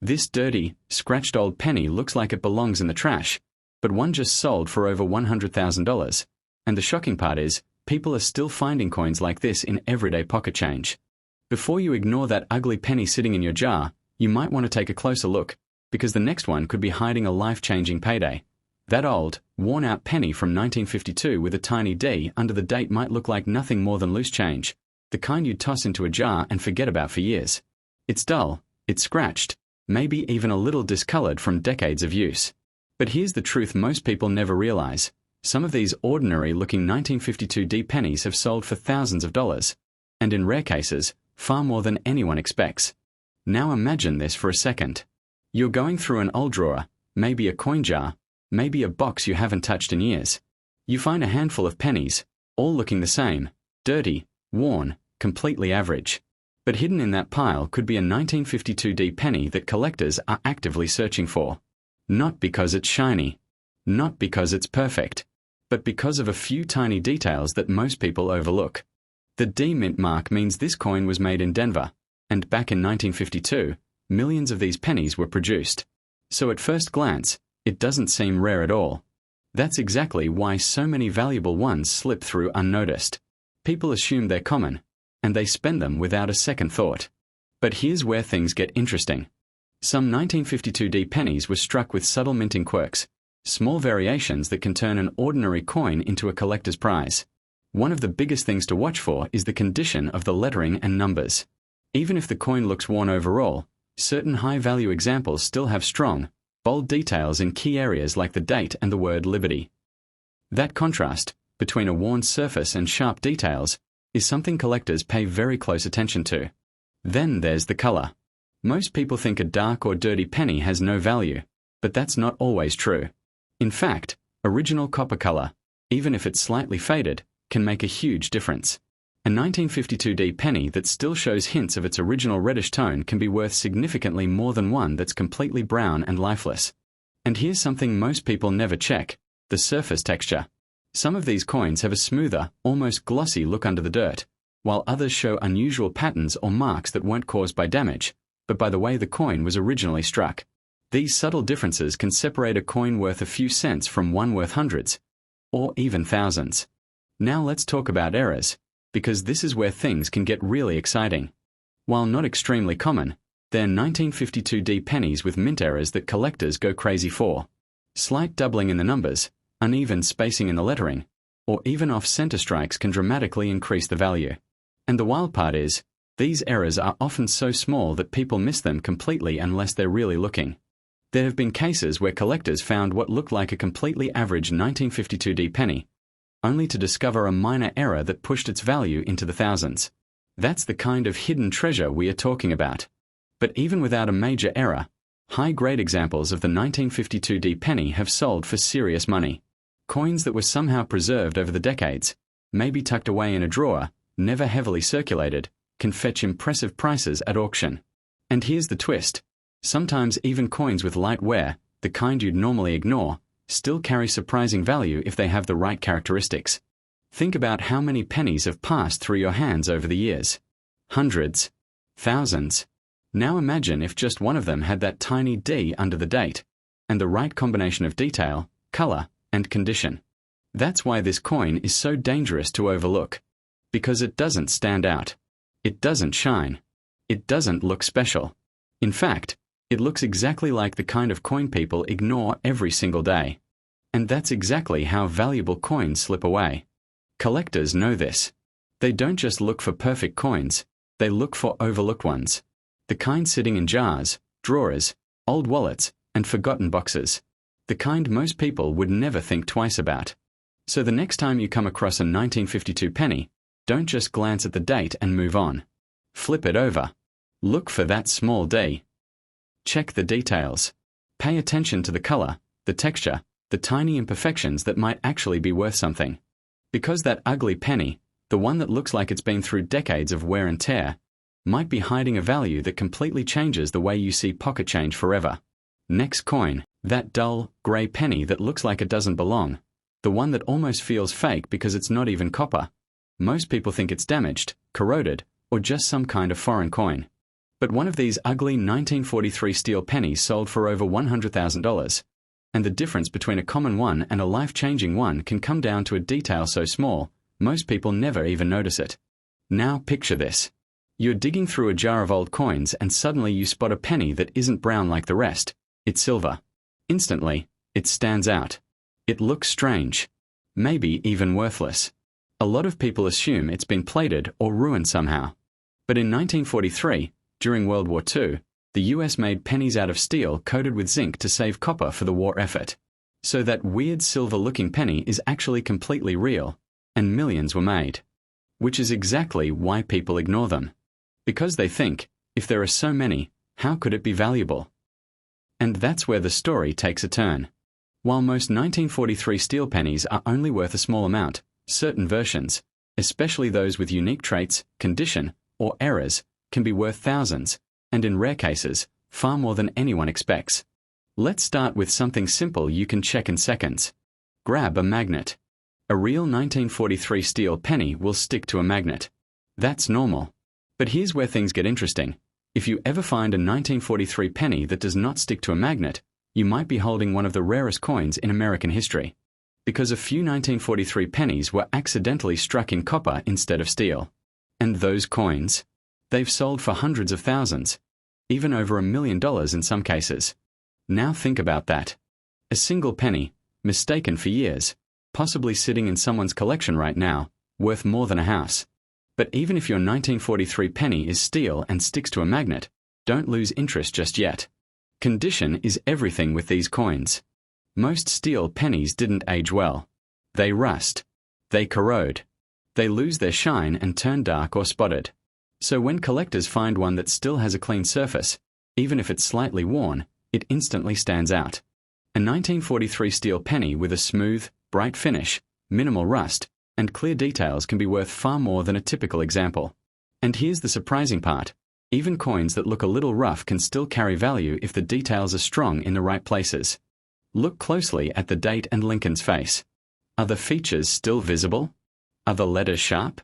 This dirty, scratched old penny looks like it belongs in the trash, but one just sold for over $100,000. And the shocking part is, people are still finding coins like this in everyday pocket change. Before you ignore that ugly penny sitting in your jar, you might want to take a closer look, because the next one could be hiding a life-changing payday. That old, worn-out penny from 1952 with a tiny D under the date might look like nothing more than loose change, the kind you'd toss into a jar and forget about for years. It's dull, it's scratched, maybe even a little discolored from decades of use. But here's the truth most people never realize. Some of these ordinary-looking 1952 D pennies have sold for thousands of dollars. And in rare cases, far more than anyone expects. Now imagine this for a second. You're going through an old drawer, maybe a coin jar, maybe a box you haven't touched in years. You find a handful of pennies, all looking the same, dirty, worn, completely average. But hidden in that pile could be a 1952 D penny that collectors are actively searching for. Not because it's shiny, not because it's perfect, but because of a few tiny details that most people overlook. The D mint mark means this coin was made in Denver, and back in 1952, millions of these pennies were produced. So at first glance, it doesn't seem rare at all. That's exactly why so many valuable ones slip through unnoticed. People assume they're common, and they spend them without a second thought. But here's where things get interesting. Some 1952 D pennies were struck with subtle minting quirks, small variations that can turn an ordinary coin into a collector's prize. One of the biggest things to watch for is the condition of the lettering and numbers. Even if the coin looks worn overall, certain high-value examples still have strong, bold details in key areas like the date and the word Liberty. That contrast, between a worn surface and sharp details, is something collectors pay very close attention to. Then there's the color. Most people think a dark or dirty penny has no value, but that's not always true. In fact, original copper color, even if it's slightly faded, can make a huge difference. A 1952 D penny that still shows hints of its original reddish tone can be worth significantly more than one that's completely brown and lifeless. And here's something most people never check: the surface texture. Some of these coins have a smoother, almost glossy look under the dirt, while others show unusual patterns or marks that weren't caused by damage, but by the way the coin was originally struck. These subtle differences can separate a coin worth a few cents from one worth hundreds, or even thousands. Now let's talk about errors, because this is where things can get really exciting. While not extremely common, they're 1952 D pennies with mint errors that collectors go crazy for. Slight doubling in the numbers, uneven spacing in the lettering, or even off-center strikes can dramatically increase the value. And the wild part is, these errors are often so small that people miss them completely unless they're really looking. There have been cases where collectors found what looked like a completely average 1952 D penny, only to discover a minor error that pushed its value into the thousands. That's the kind of hidden treasure we are talking about. But even without a major error, high-grade examples of the 1952 D penny have sold for serious money. Coins that were somehow preserved over the decades, maybe tucked away in a drawer, never heavily circulated, can fetch impressive prices at auction. And here's the twist. Sometimes even coins with light wear, the kind you'd normally ignore, still carry surprising value if they have the right characteristics. Think about how many pennies have passed through your hands over the years. Hundreds. Thousands. Now imagine if just one of them had that tiny D under the date, and the right combination of detail, color, and condition. That's why this coin is so dangerous to overlook. Because it doesn't stand out. It doesn't shine. It doesn't look special. In fact, it looks exactly like the kind of coin people ignore every single day. And that's exactly how valuable coins slip away. Collectors know this. They don't just look for perfect coins, they look for overlooked ones. The kind sitting in jars, drawers, old wallets, and forgotten boxes. The kind most people would never think twice about. So the next time you come across a 1952 penny, don't just glance at the date and move on. Flip it over. Look for that small D. Check the details. Pay attention to the color, the texture, the tiny imperfections that might actually be worth something. Because that ugly penny, the one that looks like it's been through decades of wear and tear, might be hiding a value that completely changes the way you see pocket change forever. Next coin, that dull, grey penny that looks like it doesn't belong, the one that almost feels fake because it's not even copper. Most people think it's damaged, corroded, or just some kind of foreign coin. But one of these ugly 1943 steel pennies sold for over $100,000. And the difference between a common one and a life-changing one can come down to a detail so small, most people never even notice it. Now picture this. You're digging through a jar of old coins and suddenly you spot a penny that isn't brown like the rest. It's silver. Instantly, it stands out. It looks strange. Maybe even worthless. A lot of people assume it's been plated or ruined somehow. But in 1943, during World War II, the US made pennies out of steel coated with zinc to save copper for the war effort. So that weird silver-looking penny is actually completely real, and millions were made. Which is exactly why people ignore them. Because they think, if there are so many, how could it be valuable? And that's where the story takes a turn. While most 1943 steel pennies are only worth a small amount, certain versions, especially those with unique traits, condition, or errors, can be worth thousands, and in rare cases, far more than anyone expects. Let's start with something simple you can check in seconds. Grab a magnet. A real 1943 steel penny will stick to a magnet. That's normal. But here's where things get interesting. If you ever find a 1943 penny that does not stick to a magnet, you might be holding one of the rarest coins in American history. Because a few 1943 pennies were accidentally struck in copper instead of steel. And those coins? They've sold for hundreds of thousands, even over $1 million in some cases. Now think about that. A single penny, mistaken for years, possibly sitting in someone's collection right now, worth more than a house. But even if your 1943 penny is steel and sticks to a magnet, don't lose interest just yet. Condition is everything with these coins. Most steel pennies didn't age well. They rust. They corrode. They lose their shine and turn dark or spotted. So when collectors find one that still has a clean surface, even if it's slightly worn, it instantly stands out. A 1943 steel penny with a smooth, bright finish, minimal rust, and clear details can be worth far more than a typical example. And here's the surprising part. Even coins that look a little rough can still carry value if the details are strong in the right places. Look closely at the date and Lincoln's face. Are the features still visible? Are the letters sharp?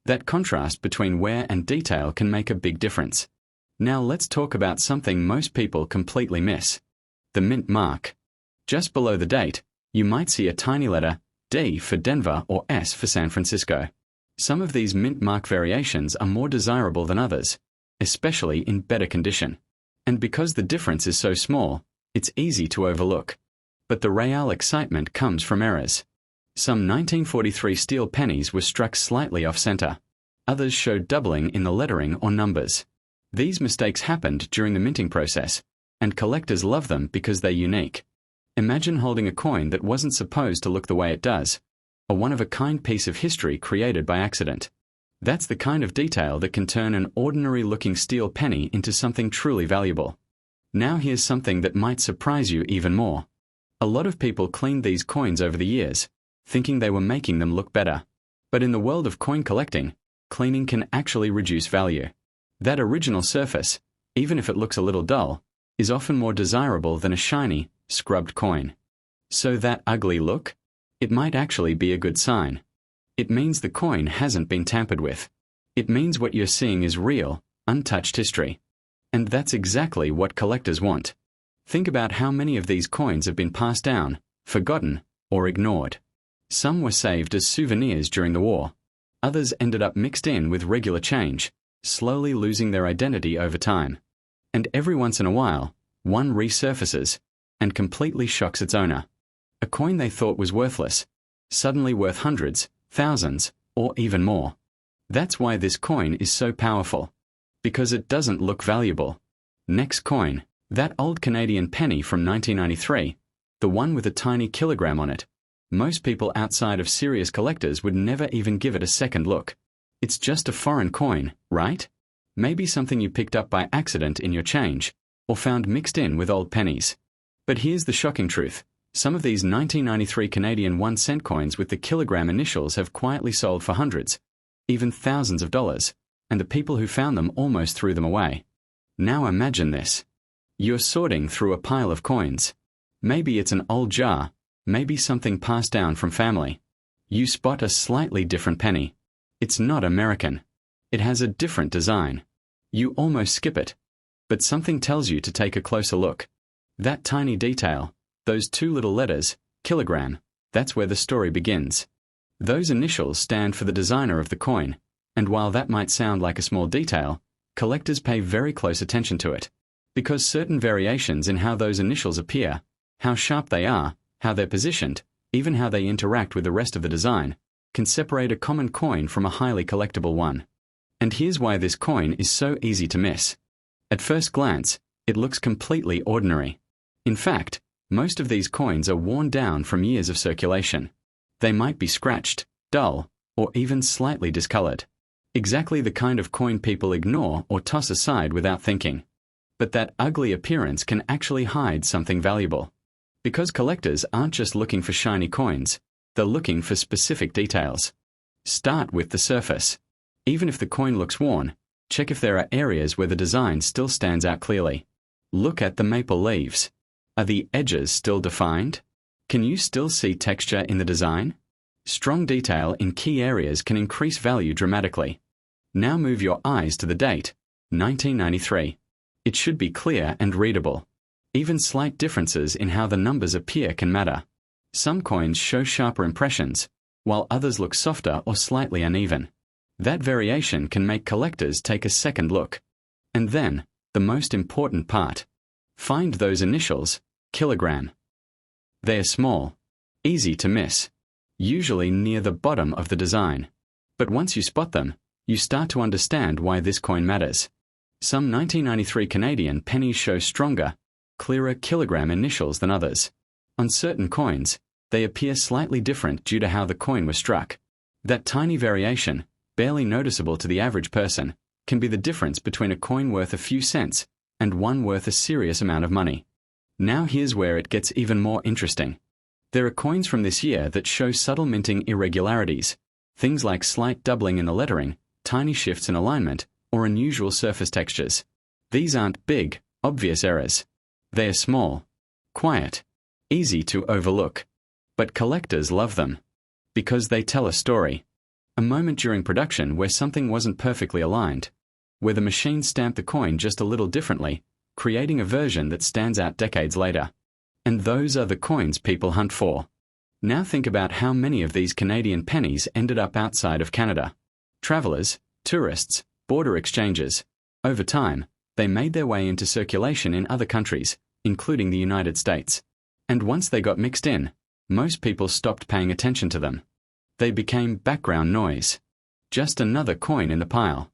That contrast between wear and detail can make a big difference. Now let's talk about something most people completely miss. The mint mark. Just below the date, you might see a tiny letter, D for Denver or S for San Francisco. Some of these mint mark variations are more desirable than others, especially in better condition. And because the difference is so small, it's easy to overlook. But the real excitement comes from errors. Some 1943 steel pennies were struck slightly off-center. Others showed doubling in the lettering or numbers. These mistakes happened during the minting process, and collectors love them because they're unique. Imagine holding a coin that wasn't supposed to look the way it does, a one-of-a-kind piece of history created by accident. That's the kind of detail that can turn an ordinary-looking steel penny into something truly valuable. Now here's something that might surprise you even more. A lot of people cleaned these coins over the years, thinking they were making them look better. But in the world of coin collecting, cleaning can actually reduce value. That original surface, even if it looks a little dull, is often more desirable than a shiny, scrubbed coin. So that ugly look? It might actually be a good sign. It means the coin hasn't been tampered with. It means what you're seeing is real, untouched history. And that's exactly what collectors want. Think about how many of these coins have been passed down, forgotten, or ignored. Some were saved as souvenirs during the war. Others ended up mixed in with regular change, slowly losing their identity over time. And every once in a while, one resurfaces and completely shocks its owner. A coin they thought was worthless, suddenly worth hundreds, thousands, or even more. That's why this coin is so powerful. Because it doesn't look valuable. Next coin, that old Canadian penny from 1993, the one with a tiny kilogram on it. Most people outside of serious collectors would never even give it a second look. It's just a foreign coin, right? Maybe something you picked up by accident in your change, or found mixed in with old pennies. But here's the shocking truth. Some of these 1993 Canadian 1-cent coins with the kilogram initials have quietly sold for hundreds, even thousands of dollars, and the people who found them almost threw them away. Now imagine this. You're sorting through a pile of coins. Maybe it's an old jar, maybe something passed down from family. You spot a slightly different penny. It's not American. It has a different design. You almost skip it, But something tells you to take a closer look. That tiny detail, those two little letters, kilogram, that's where the story begins. Those initials stand for the designer of the coin, and while that might sound like a small detail, collectors pay very close attention to it. Because certain variations in how those initials appear, how sharp they are, how they're positioned, even how they interact with the rest of the design, can separate a common coin from a highly collectible one. And here's why this coin is so easy to miss. At first glance, it looks completely ordinary. In fact, most of these coins are worn down from years of circulation. They might be scratched, dull, or even slightly discolored. Exactly the kind of coin people ignore or toss aside without thinking. But that ugly appearance can actually hide something valuable. Because collectors aren't just looking for shiny coins, they're looking for specific details. Start with the surface. Even if the coin looks worn, check if there are areas where the design still stands out clearly. Look at the maple leaves. Are the edges still defined? Can you still see texture in the design? Strong detail in key areas can increase value dramatically. Now move your eyes to the date, 1993. It should be clear and readable. Even slight differences in how the numbers appear can matter. Some coins show sharper impressions, while others look softer or slightly uneven. That variation can make collectors take a second look. And then, the most important part. Find those initials, kilogram. They are small, easy to miss, usually near the bottom of the design. But once you spot them, you start to understand why this coin matters. Some 1993 Canadian pennies show stronger, clearer kilogram initials than others. On certain coins, they appear slightly different due to how the coin was struck. That tiny variation, barely noticeable to the average person, can be the difference between a coin worth a few cents and one worth a serious amount of money. Now here's where it gets even more interesting. There are coins from this year that show subtle minting irregularities, things like slight doubling in the lettering, tiny shifts in alignment, or unusual surface textures. These aren't big, obvious errors. They are small, quiet, easy to overlook. But collectors love them. Because they tell a story. A moment during production where something wasn't perfectly aligned, where the machine stamped the coin just a little differently, creating a version that stands out decades later. And those are the coins people hunt for. Now think about how many of these Canadian pennies ended up outside of Canada. Travelers, tourists, border exchanges. Over time, they made their way into circulation in other countries, including the United States. And once they got mixed in, most people stopped paying attention to them. They became background noise. Just another coin in the pile.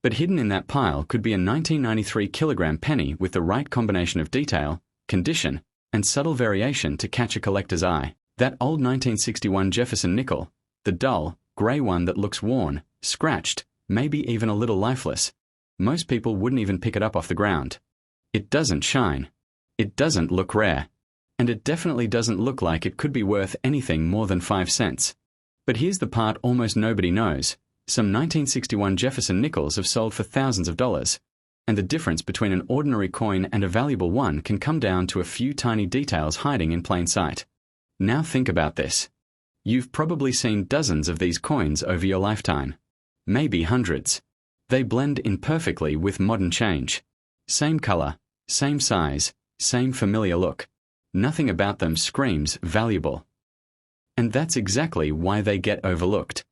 But hidden in that pile could be a 1993 kilogram penny with the right combination of detail, condition, and subtle variation to catch a collector's eye. That old 1961 Jefferson nickel, the dull, grey one that looks worn, scratched, maybe even a little lifeless. Most people wouldn't even pick it up off the ground. It doesn't shine. It doesn't look rare. And it definitely doesn't look like it could be worth anything more than 5 cents. But here's the part almost nobody knows. Some 1961 Jefferson nickels have sold for thousands of dollars. And the difference between an ordinary coin and a valuable one can come down to a few tiny details hiding in plain sight. Now think about this. You've probably seen dozens of these coins over your lifetime. Maybe hundreds. They blend in perfectly with modern change. Same color, same size, same familiar look. Nothing about them screams valuable. And that's exactly why they get overlooked.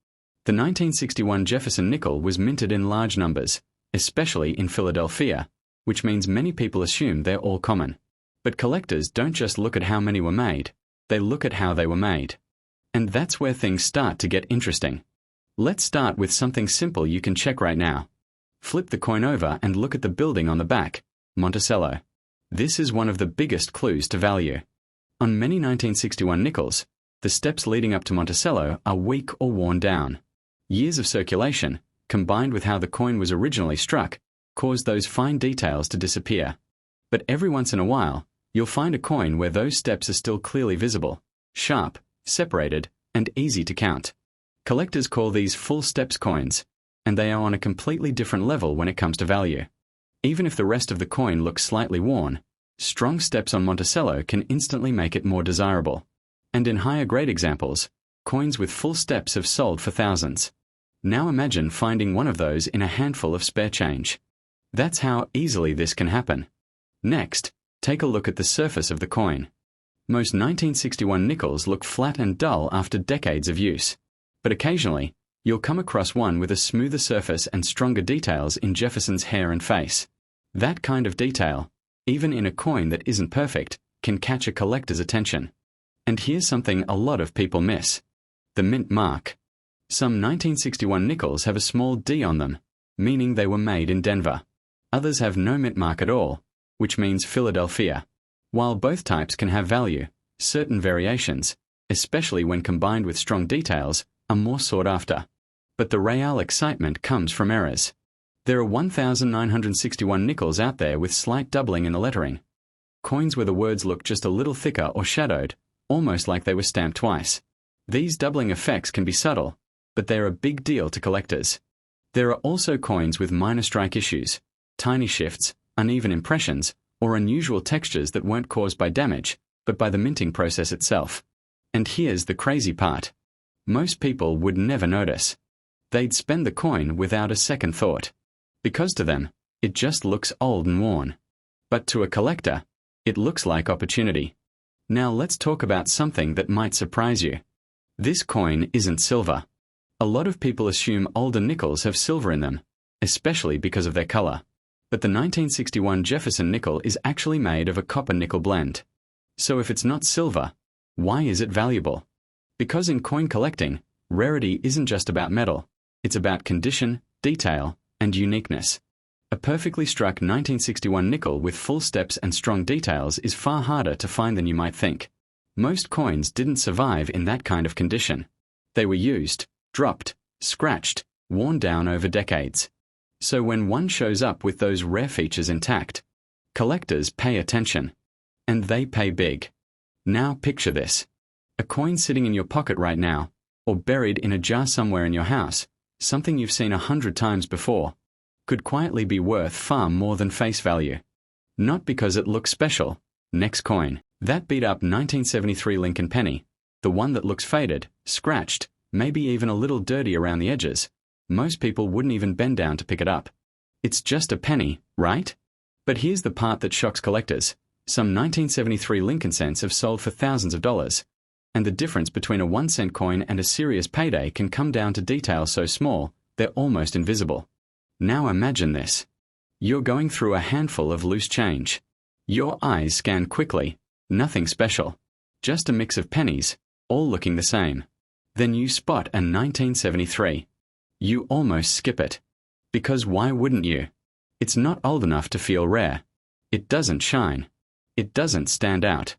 The 1961 Jefferson nickel was minted in large numbers, especially in Philadelphia, which means many people assume they're all common. But collectors don't just look at how many were made, they look at how they were made. And that's where things start to get interesting. Let's start with something simple you can check right now. Flip the coin over and look at the building on the back, Monticello. This is one of the biggest clues to value. On many 1961 nickels, the steps leading up to Monticello are weak or worn down. Years of circulation, combined with how the coin was originally struck, caused those fine details to disappear. But every once in a while, you'll find a coin where those steps are still clearly visible, sharp, separated, and easy to count. Collectors call these full steps coins, and they are on a completely different level when it comes to value. Even if the rest of the coin looks slightly worn, strong steps on Monticello can instantly make it more desirable. And in higher grade examples, coins with full steps have sold for thousands. Now imagine finding one of those in a handful of spare change. That's how easily this can happen. Next, take a look at the surface of the coin. Most 1961 nickels look flat and dull after decades of use. But occasionally, you'll come across one with a smoother surface and stronger details in Jefferson's hair and face. That kind of detail, even in a coin that isn't perfect, can catch a collector's attention. And here's something a lot of people miss: the mint mark. Some 1961 nickels have a small D on them, meaning they were made in Denver. Others have no mint mark at all, which means Philadelphia. While both types can have value, certain variations, especially when combined with strong details, are more sought after. But the real excitement comes from errors. There are 1,961 nickels out there with slight doubling in the lettering. Coins where the words look just a little thicker or shadowed, almost like they were stamped twice. These doubling effects can be subtle, but they're a big deal to collectors. There are also coins with minor strike issues, tiny shifts, uneven impressions, or unusual textures that weren't caused by damage, but by the minting process itself. And here's the crazy part. Most people would never notice. They'd spend the coin without a second thought, because to them, it just looks old and worn. But to a collector, it looks like opportunity. Now let's talk about something that might surprise you. This coin isn't silver. A lot of people assume older nickels have silver in them, especially because of their color. But the 1961 Jefferson nickel is actually made of a copper-nickel blend. So if it's not silver, why is it valuable? Because in coin collecting, rarity isn't just about metal. It's about condition, detail, and uniqueness. A perfectly struck 1961 nickel with full steps and strong details is far harder to find than you might think. Most coins didn't survive in that kind of condition. They were used, dropped, scratched, worn down over decades. So when one shows up with those rare features intact, collectors pay attention. And they pay big. Now picture this. A coin sitting in your pocket right now, or buried in a jar somewhere in your house, something you've seen 100 times before, could quietly be worth far more than face value. Not because it looks special. Next coin. That beat-up 1973 Lincoln penny, the one that looks faded, scratched, maybe even a little dirty around the edges. Most people wouldn't even bend down to pick it up. It's just a penny, right? But here's the part that shocks collectors. Some 1973 Lincoln cents have sold for thousands of dollars. And the difference between a 1-cent coin and a serious payday can come down to details so small, they're almost invisible. Now imagine this. You're going through a handful of loose change. Your eyes scan quickly. Nothing special. Just a mix of pennies, all looking the same. Then you spot a 1973. You almost skip it. Because why wouldn't you? It's not old enough to feel rare. It doesn't shine. It doesn't stand out.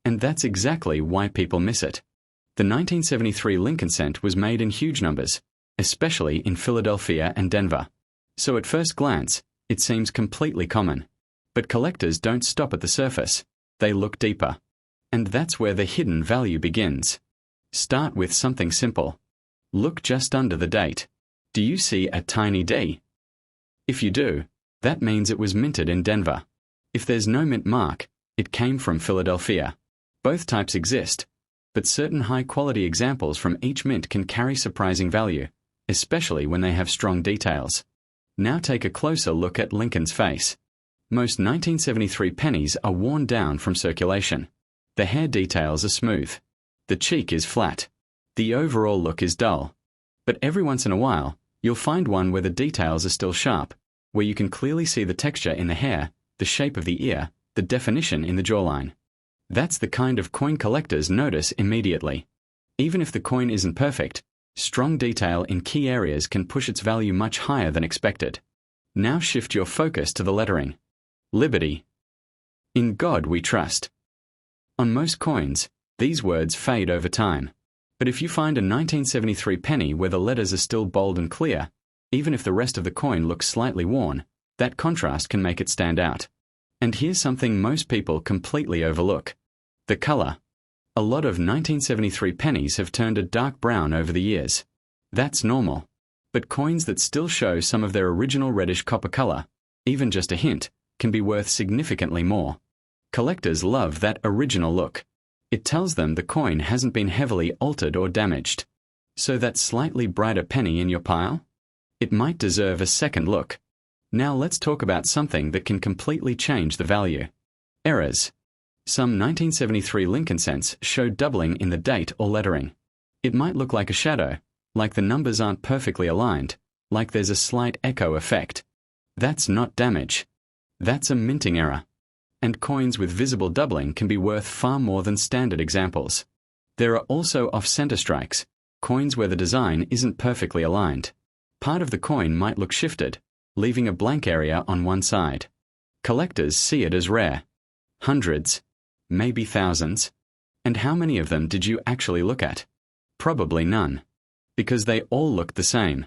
And that's exactly why people miss it. The 1973 Lincoln cent was made in huge numbers, especially in Philadelphia and Denver. So at first glance, it seems completely common. But collectors don't stop at the surface. They look deeper. And that's where the hidden value begins. Start with something simple. Look just under the date. Do you see a tiny D? If you do, that means it was minted in Denver. If there's no mint mark, it came from Philadelphia. Both types exist, but certain high-quality examples from each mint can carry surprising value, especially when they have strong details. Now take a closer look at Lincoln's face. Most 1973 pennies are worn down from circulation. The hair details are smooth. The cheek is flat. The overall look is dull. But every once in a while, you'll find one where the details are still sharp, where you can clearly see the texture in the hair, the shape of the ear, the definition in the jawline. That's the kind of coin collectors notice immediately. Even if the coin isn't perfect, strong detail in key areas can push its value much higher than expected. Now shift your focus to the lettering. Liberty. In God we trust. On most coins, these words fade over time. But if you find a 1973 penny where the letters are still bold and clear, even if the rest of the coin looks slightly worn, that contrast can make it stand out. And here's something most people completely overlook. The color. A lot of 1973 pennies have turned a dark brown over the years. That's normal. But coins that still show some of their original reddish copper color, even just a hint, can be worth significantly more. Collectors love that original look. It tells them the coin hasn't been heavily altered or damaged. So that slightly brighter penny in your pile? It might deserve a second look. Now let's talk about something that can completely change the value. Errors. Some 1973 Lincoln cents showed doubling in the date or lettering. It might look like a shadow, like the numbers aren't perfectly aligned, like there's a slight echo effect. That's not damage. That's a minting error. And coins with visible doubling can be worth far more than standard examples. There are also off-center strikes, coins where the design isn't perfectly aligned. Part of the coin might look shifted, leaving a blank area on one side. Collectors see it as rare. Hundreds, maybe thousands. And how many of them did you actually look at? Probably none. Because they all looked the same.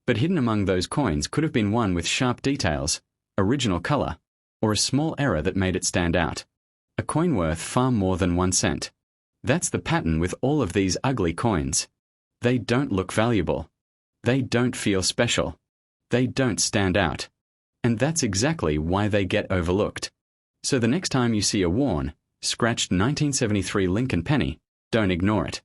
But hidden among those coins could have been one with sharp details, original color, or a small error that made it stand out. A coin worth far more than 1 cent. That's the pattern with all of these ugly coins. They don't look valuable. They don't feel special. They don't stand out. And that's exactly why they get overlooked. So the next time you see a worn, scratched 1973 Lincoln penny, don't ignore it.